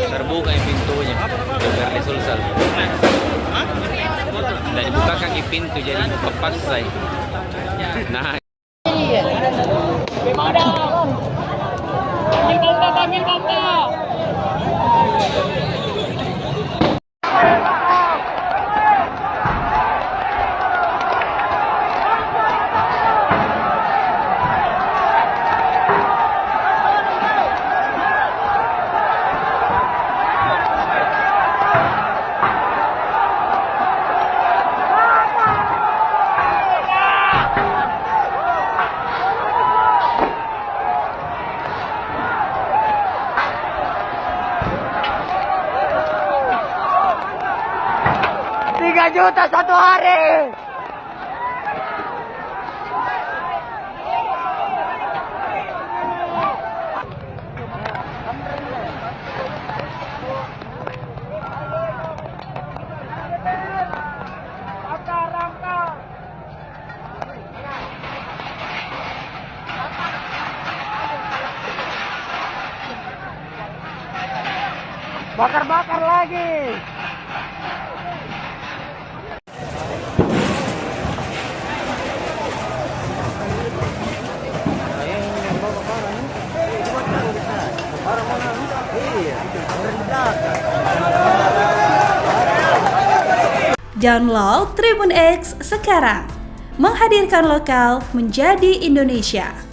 Terbuka yang pintunya Beverly Sulsel. Dan dibukakan di pintu jadi kepaksai. Nah, Juta satu hari. Bakar-bakar lagi. Download Tribun X sekarang, menghadirkan lokal menjadi Indonesia.